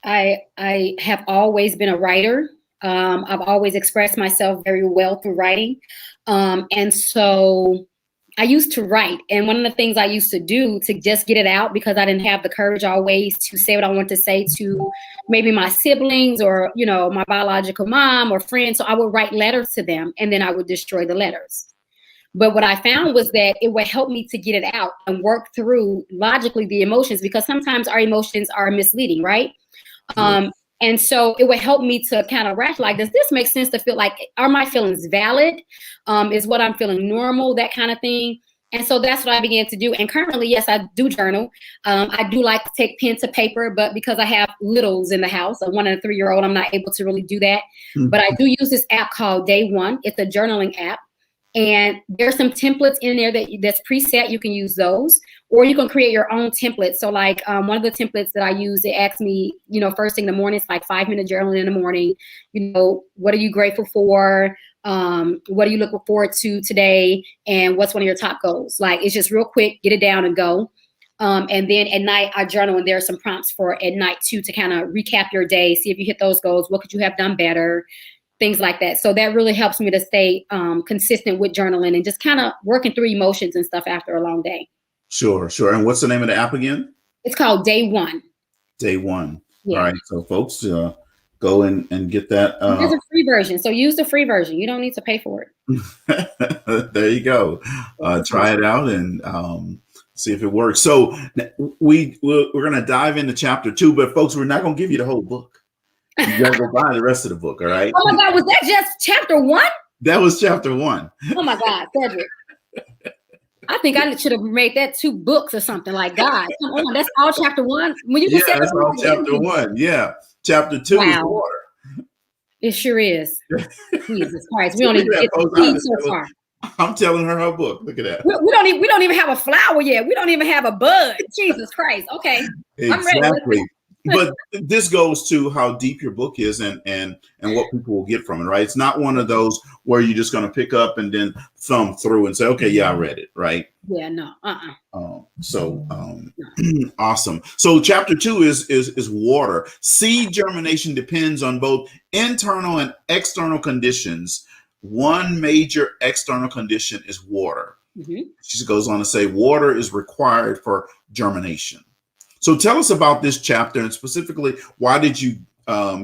I have always been a writer. I've always expressed myself very well through writing. And so I used to write. And one of the things I used to do to just get it out, because I didn't have the courage always to say what I wanted to say to maybe my siblings or, my biological mom or friends. So I would write letters to them and then I would destroy the letters. But what I found was that it would help me to get it out and work through logically the emotions, because sometimes our emotions are misleading, right? And so it would help me to kind of rationalize, does this make sense to feel like, are my feelings valid? Is what I'm feeling normal, that kind of thing? And so that's what I began to do. And currently, yes, I do journal. I do like to take pen to paper, but because I have littles in the house, a 1 and a 3-year-old, I'm not able to really do that. But I do use this app called Day One. It's a journaling app. And there's some templates in there that's preset. You can use those, or you can create your own template. So like one of the templates that I use, it asks me, first thing in the morning, it's like 5-minute journaling in the morning. What are you grateful for? What are you looking forward to today? And what's one of your top goals? Like, it's just real quick, get it down and go. And then at night I journal, and there are some prompts for at night too, to kind of recap your day, see if you hit those goals. What could you have done better? Things like that. So that really helps me to stay consistent with journaling and just kind of working through emotions and stuff after a long day. Sure. And what's the name of the app again? It's called Day One. Day One. Yeah. All right. So folks, go and get that. There's a free version. So use the free version. You don't need to pay for it. There you go. Try it out and see if it works. So we're going to dive into chapter 2, but folks, we're not going to give you the whole book. You gotta go buy the rest of the book, all right? Oh my God, was that just chapter 1? That was chapter 1. Oh my God, Cedrick. I think I should have made that 2 books or something. Like, God, come on, that's all chapter 1. When you that's all chapter 1. Yeah, chapter 2 is water. It sure is. Jesus Christ, we don't even get the seed so far. I'm telling her book. Look at that. We don't even have a flower yet. We don't even have a bud. Jesus Christ. Okay, exactly. but this goes to how deep your book is and what people will get from it, right? It's not one of those where you're just going to pick up and then thumb through and say, okay, yeah, I read it, right? Yeah, no, Awesome. So chapter 2 is water. Seed germination depends on both internal and external conditions. One major external condition is water. She goes on to say water is required for germination. So tell us about this chapter, and specifically, why did you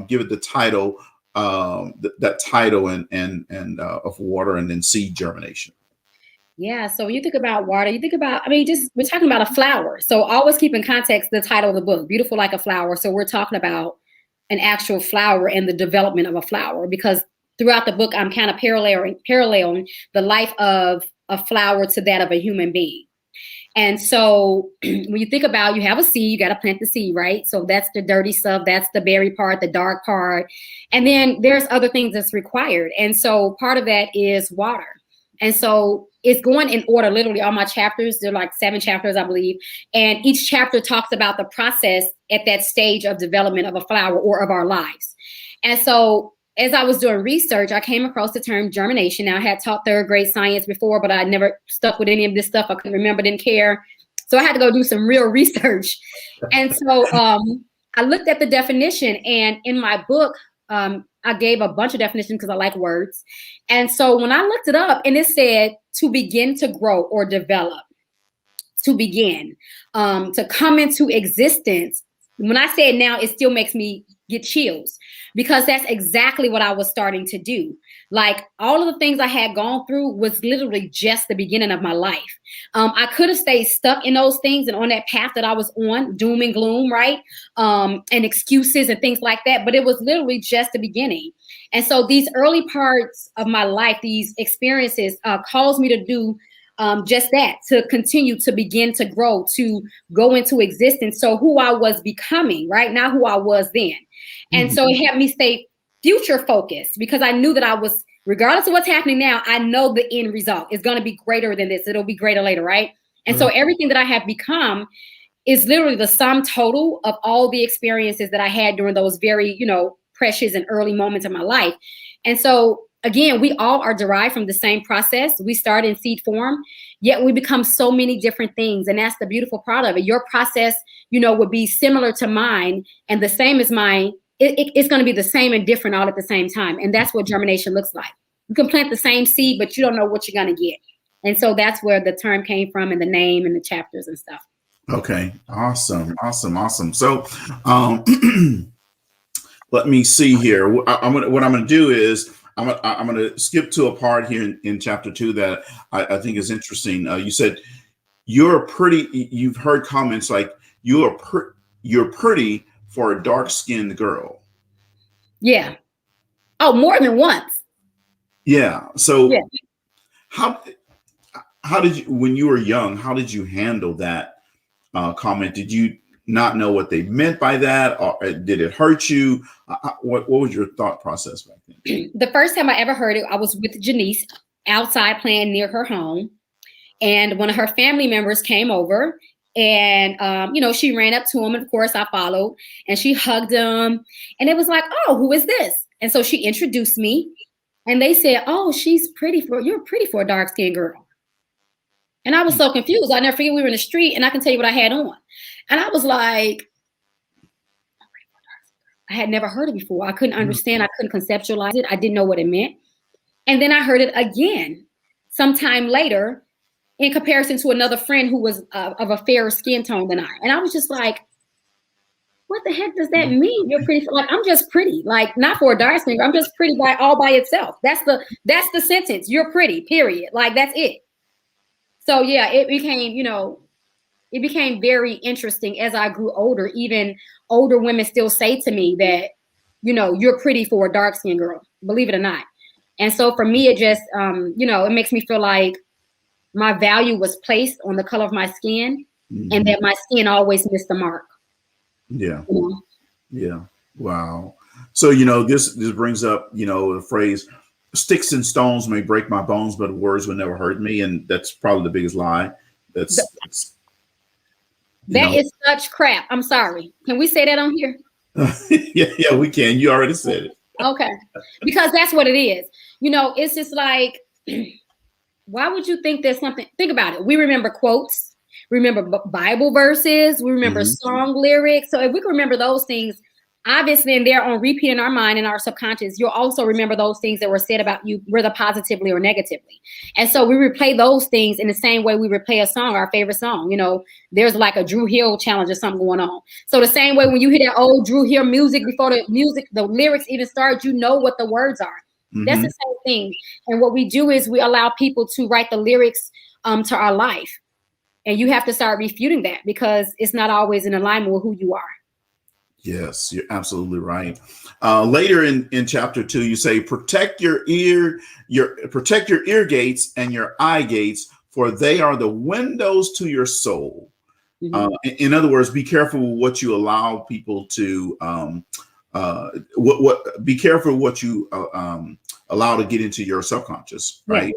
give it the title, that title and of water, and then seed germination? Yeah. So when you think about water, you think about, I mean, just we're talking about a flower. So always keep in context the title of the book, Beautiful Like a Flower. So we're talking about an actual flower and the development of a flower, because throughout the book, I'm kind of paralleling the life of a flower to that of a human being. And so when you think about, you have a seed, you got to plant the seed, right? So that's the dirty stuff. That's the berry part, the dark part. And then there's other things that's required. And so part of that is water. And so it's going in order, literally all my chapters, they're like 7 chapters, I believe. And each chapter talks about the process at that stage of development of a flower or of our lives. And so as I was doing research, I came across the term germination. Now, I had taught 3rd grade science before, but I never stuck with any of this stuff. I couldn't remember, didn't care. So I had to go do some real research. And so I looked at the definition, and in my book, I gave a bunch of definitions because I like words. And so when I looked it up, and it said to begin to grow or develop, to begin, to come into existence. When I say it now, it still makes me get chills, because that's exactly what I was starting to do. Like, all of the things I had gone through was literally just the beginning of my life. I could have stayed stuck in those things and on that path that I was on, doom and gloom, right? And excuses and things like that. But it was literally just the beginning. And so these early parts of my life, these experiences caused me to do just that, to continue to begin to grow, to go into existence. So who I was becoming, right? Not who I was then. And so it helped me stay future focused, because I knew that I was, regardless of what's happening now, I know the end result is going to be greater than this. It'll be greater later, right? And so everything that I have become is literally the sum total of all the experiences that I had during those very, precious and early moments of my life. And so again, we all are derived from the same process. We start in seed form, yet we become so many different things. And that's the beautiful part of it. Your process, would be similar to mine and the same as mine. It's going to be the same and different all at the same time. And that's what germination looks like. You can plant the same seed, but you don't know what you're going to get. And so that's where the term came from, and the name and the chapters and stuff. Okay. Awesome. So, let me see here. What I'm going to do is I'm going to skip to a part here in chapter 2 that I think is interesting. You said you've heard comments like you're pretty for a dark-skinned girl. Yeah. Oh, more than once. Yeah. So yeah. How did you, when you were young, how did you handle that comment? Did you not know what they meant by that, or did it hurt you? What was your thought process back then? The first time I ever heard it, I was with Janice outside playing near her home, and one of her family members came over, and she ran up to him, and of course I followed, and she hugged him, and it was like, oh, who is this? And so she introduced me, and they said, oh, you're pretty for a dark-skinned girl. And I was so confused. I never forget, we were in the street, and I can tell you what I had on. And I was like, I had never heard it before. I couldn't understand. I couldn't conceptualize it. I didn't know what it meant. And then I heard it again sometime later in comparison to another friend who was of a fairer skin tone than I. And I was just like, what the heck does that mean? You're pretty. Like, I'm just pretty. Like, not for a dark skin girl. I'm just pretty all by itself. That's the sentence. You're pretty, period. Like, that's it. So yeah, it became very interesting as I grew older. Even older women still say to me that, you're pretty for a dark skinned girl, believe it or not. And so for me, it just, it makes me feel like my value was placed on the color of my skin, and that my skin always missed the mark. Yeah. Yeah. Wow. So, this brings up, the phrase, sticks and stones may break my bones, but words will never hurt me. And that's probably the biggest lie. You That know, is such crap. I'm sorry. Can we say that on here? yeah, we can. You already said it. Okay. Because that's what it is. It's just like, why would you think there's something? Think about it. We remember quotes, we remember Bible verses, we remember song lyrics. So if we can remember those things, obviously, and they're on repeat in our mind and our subconscious, you'll also remember those things that were said about you, whether positively or negatively. And so we replay those things in the same way we replay a song, our favorite song. There's like a Drew Hill challenge or something going on. So the same way when you hear that old Drew Hill music before the lyrics even start, you know what the words are. That's the same thing. And what we do is we allow people to write the lyrics to our life. And you have to start refuting that because it's not always in alignment with who you are. Yes, you're absolutely right. Later in chapter 2, you say, protect your ear gates and your eye gates, for they are the windows to your soul. In other words, be careful what you allow people to be careful what you allow to get into your subconscious, right?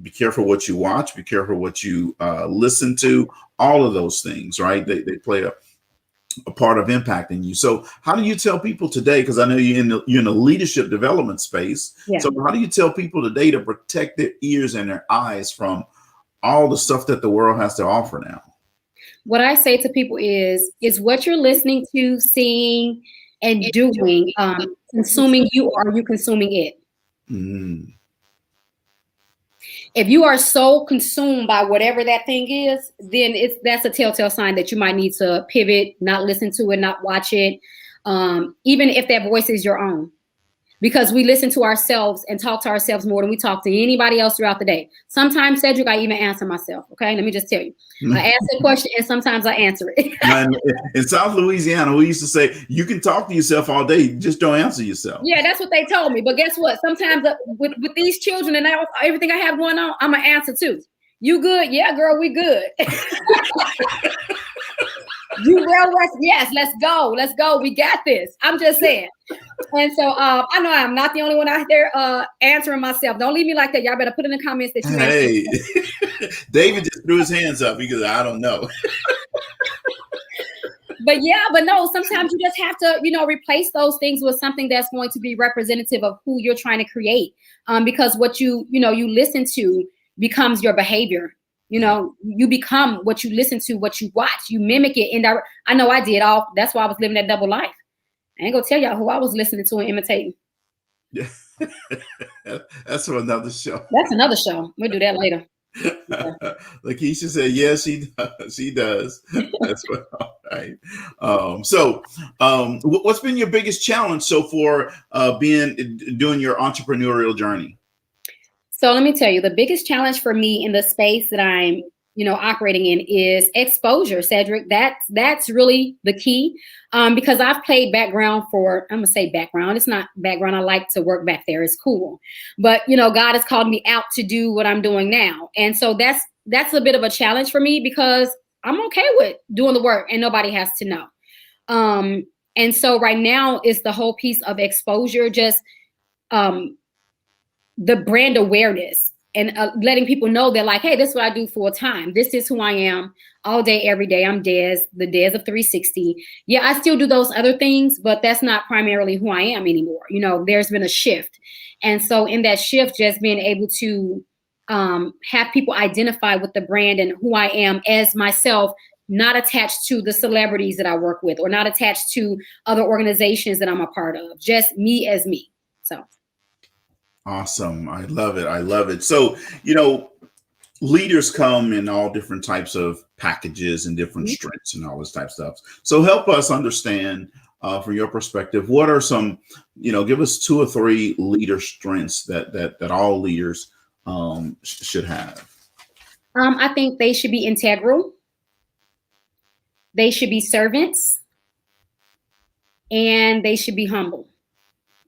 Be careful what you watch, be careful what you listen to, all of those things, right? They play a part of impacting you. So how do you tell people today, because I know you're in the leadership development space, so how do you tell people today to protect their ears and their eyes from all the stuff that the world has to offer now? What I say to people is what you're listening to, seeing, and doing consuming you, or are you consuming it? If you are so consumed by whatever that thing is, then that's a telltale sign that you might need to pivot, not listen to it, not watch it, even if that voice is your own. Because we listen to ourselves and talk to ourselves more than we talk to anybody else throughout the day. Sometimes, Cedrick, I even answer myself. Okay, let me just tell you. I ask a question and sometimes I answer it. In South Louisiana, we used to say, you can talk to yourself all day, just don't answer yourself. Yeah, that's what they told me. But guess what? Sometimes with these children and everything I have going on, I'm going to answer too. You good? Yeah, girl, we good. You well rested? Yes, let's go. Let's go. We got this. I'm just saying. And so I know I'm not the only one out there answering myself. Don't leave me like that. Y'all better put in the comments that you answer. David just threw his hands up because I don't know. But no, sometimes you just have to, replace those things with something that's going to be representative of who you're trying to create. Because what you listen to becomes your behavior. You become what you listen to, what you watch, you mimic it. And I know I did all. That's why I was living that double life. I ain't gonna tell y'all who I was listening to and imitating. Yeah, that's for another show. That's another show. We'll do that later. Lakeisha said, "Yes, she does. She does." That's what. All right. So, what's been your biggest challenge so far, doing your entrepreneurial journey? So let me tell you, the biggest challenge for me in the space that I'm, operating in is exposure, Cedrick. That's really the key. Because I've played background I'm gonna say background. It's not background. I like to work back there. It's cool. But God has called me out to do what I'm doing now. And so that's a bit of a challenge for me because I'm okay with doing the work and nobody has to know. And so right now is the whole piece of exposure, just the brand awareness and letting people know that like, hey, this is what I do full time. This is who I am all day, every day. I'm Des, the Des of 360. Yeah, I still do those other things, but that's not primarily who I am anymore. There's been a shift. And so in that shift, just being able to have people identify with the brand and who I am as myself, not attached to the celebrities that I work with or not attached to other organizations that I'm a part of, just me as me. So. Awesome. I love it. I love it. So, leaders come in all different types of packages and different strengths and all this type of stuff. So help us understand from your perspective, what are some, give us 2 or 3 leader strengths that all leaders should have. I think they should be integral. They should be servants. And they should be humble.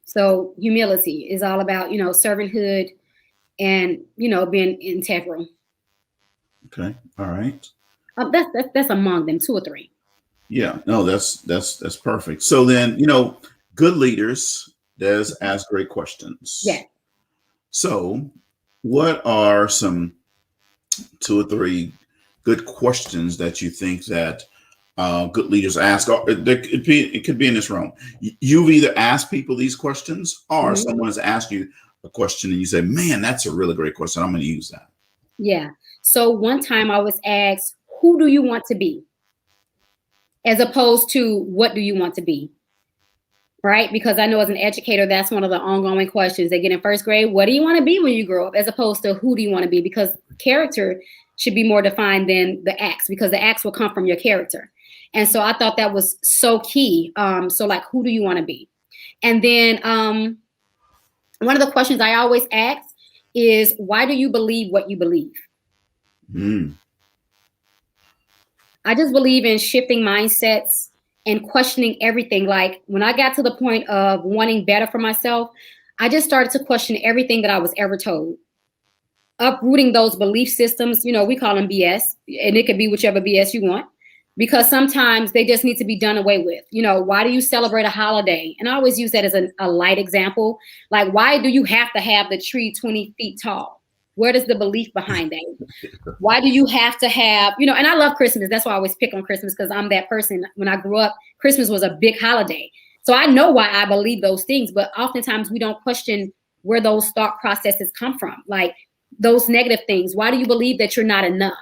So humility is all about, servanthood and, being integral. Okay. All right. That's among them, 2 or 3. Yeah, no, that's perfect. So then, good leaders does ask great questions. Yeah. So what are some 2 or 3 good questions that you think that good leaders ask? It could be in this room. You've either asked people these questions, or someone has asked you a question and you say, man, that's a really great question. I'm going to use that. Yeah. So one time I was asked, who do you want to be? As opposed to what do you want to be? Right? Because I know as an educator, that's one of the ongoing questions they get in first grade. What do you want to be when you grow up? As opposed to who do you want to be? Because character should be more defined than the acts, because the acts will come from your character. And so I thought that was so key. So like, who do you want to be? And then one of the questions I always ask is, why do you believe what you believe? I just believe in shifting mindsets and questioning everything. Like when I got to the point of wanting better for myself, I just started to question everything that I was ever told. Uprooting those belief systems, we call them BS, and it could be whichever BS you want, because sometimes they just need to be done away with. Why do you celebrate a holiday? And I always use that as a light example. Like, why do you have to have the tree 20 feet tall? Where does the belief behind that? Why do you have to have, and I love Christmas. That's why I always pick on Christmas, because I'm that person. When I grew up, Christmas was a big holiday. So I know why I believe those things, but oftentimes we don't question where those thought processes come from. Like those negative things. Why do you believe that you're not enough?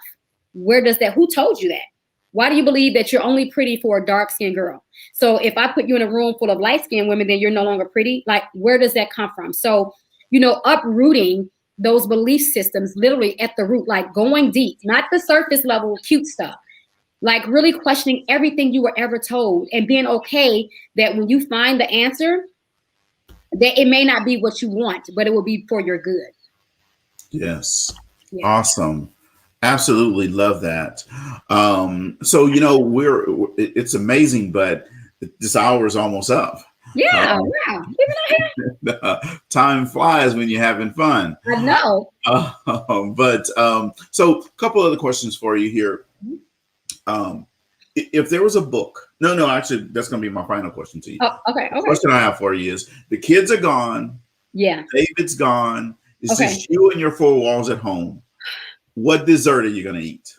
Who told you that? Why do you believe that you're only pretty for a dark-skinned girl? So if I put you in a room full of light-skinned women, then you're no longer pretty. Like, where does that come from? So, uprooting those belief systems literally at the root, like going deep, not the surface level cute stuff, like really questioning everything you were ever told and being okay that when you find the answer, that it may not be what you want, but it will be for your good. Yes. Yeah. Awesome. Absolutely love that. So, it's amazing, but this hour is almost up. Yeah, wow. Time flies when you're having fun. I know. So a couple other questions for you here. If there was a book, actually, that's going to be my final question to you. Oh, okay. The question I have for you is: the kids are gone. Yeah. David's gone. It's just you and your four walls at home. What dessert are you going to eat?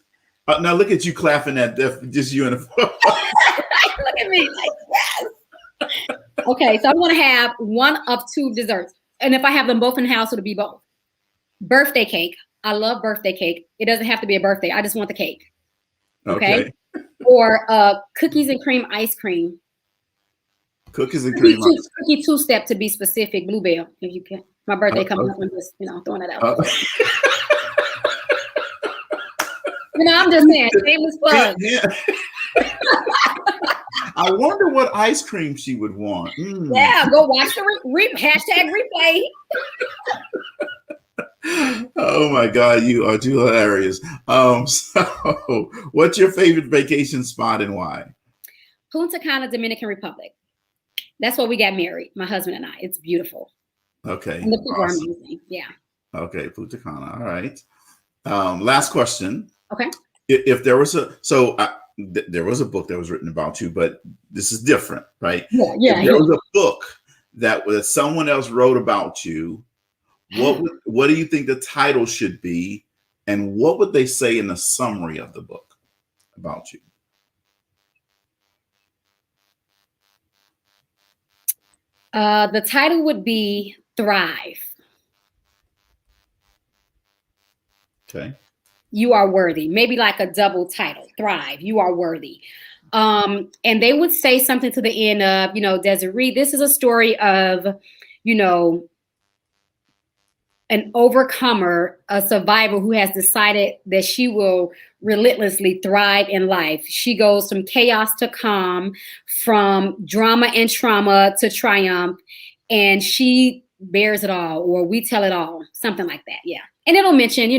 Now look at you clapping at just you and the four walls. Look at me. Like, yes. Okay, so I'm going to have one of two desserts. And if I have them both in the house, it'll be both. Birthday cake. I love birthday cake. It doesn't have to be a birthday. I just want the cake. Okay. Or cookies and cream ice cream. Cookies and cream ice cream. Cookie two-step to be specific. Bluebell, if you can. My birthday coming up. I'm just, throwing it out. I'm just saying. Shameless plug. Yeah. I wonder what ice cream she would want. Yeah, go watch the hashtag replay. Oh my God, you are too hilarious. So what's your favorite vacation spot and why? Punta Cana, Dominican Republic. That's where we got married, my husband and I. It's beautiful. Okay. And the people are amazing. Yeah. Okay, Punta Cana. All right. Last question. Okay. If there was there was a book that was written about you, but this is different, right? Yeah. If there was a book that someone else wrote about you, what do you think the title should be, and what would they say in the summary of the book about you? The title would be Thrive. Okay. You are worthy. Maybe like a double title. Thrive. You are worthy. And they would say something to the end of, Desiree, this is a story of, an overcomer, a survivor who has decided that she will relentlessly thrive in life. She goes from chaos to calm, from drama and trauma to triumph, and she bears it all, or we tell it all, something like that. Yeah. And it'll mention,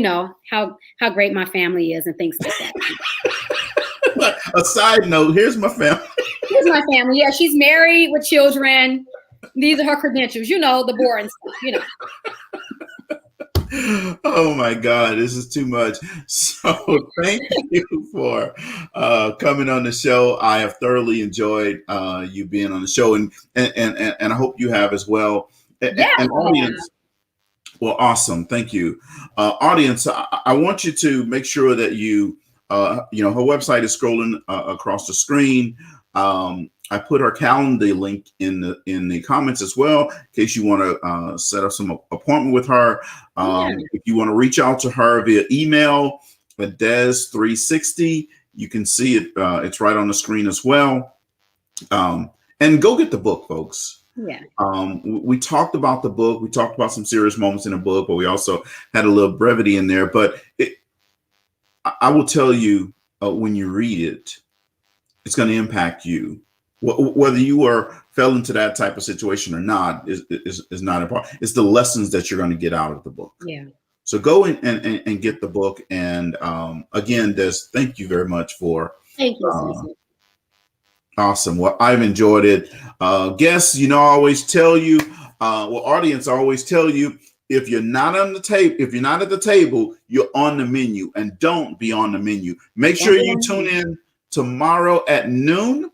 how great my family is and things like that. A side note, here's my family. Here's my family. Yeah, she's married with children. These are her credentials, the boring stuff, Oh my God, this is too much. So thank you for coming on the show. I have thoroughly enjoyed you being on the show, and I hope you have as well. Yeah. And audience, well, awesome. Thank you. Audience, I want you to make sure that you her website is scrolling across the screen. I put her calendar link in the comments as well, in case you want to set up some appointment with her. If you want to reach out to her via email at Des360, you can see it. It's right on the screen as well. And go get the book, folks. Yeah. We talked about the book. We talked about some serious moments in the book, but we also had a little brevity in there. But I will tell you, when you read it, it's going to impact you. Whether you fell into that type of situation or not is not important. It's the lessons that you're going to get out of the book. Yeah. So go and get the book. And again, Des, thank you very much for. Thank you. Awesome. Well, I've enjoyed it. Guests, I always tell you, audience, I always tell you, if you're not on the table, if you're not at the table, you're on the menu, and don't be on the menu. Make sure you tune in tomorrow at noon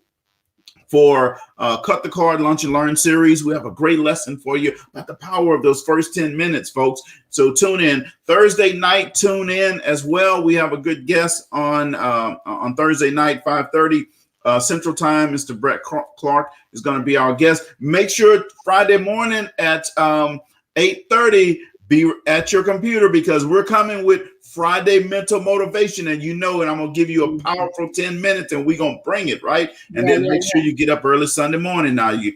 for Cut the Card Lunch and Learn series. We have a great lesson for you about the power of those first 10 minutes, folks. So tune in. Thursday night, tune in as well. We have a good guest on Thursday night, 5:30 Central Time. Mr. Brett Clark is going to be our guest. Make sure Friday morning at 8:30, be at your computer, because we're coming with Friday mental motivation, and and I'm going to give you a powerful 10 minutes, and we're going to bring it, right? And then make sure you get up early Sunday morning. Now, you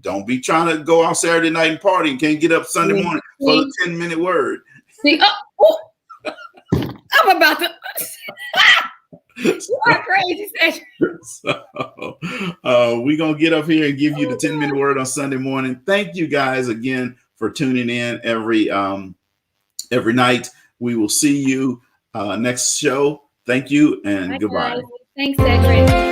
don't be trying to go out Saturday night and party and can't get up Sunday morning for the 10-minute word. See, I'm about to. You are crazy, Cedrick. So we're going to get up here and give you the 10-minute word on Sunday morning. Thank you guys again for tuning in every night. We will see you next show. Thank you and goodbye. Thanks, Cedrick.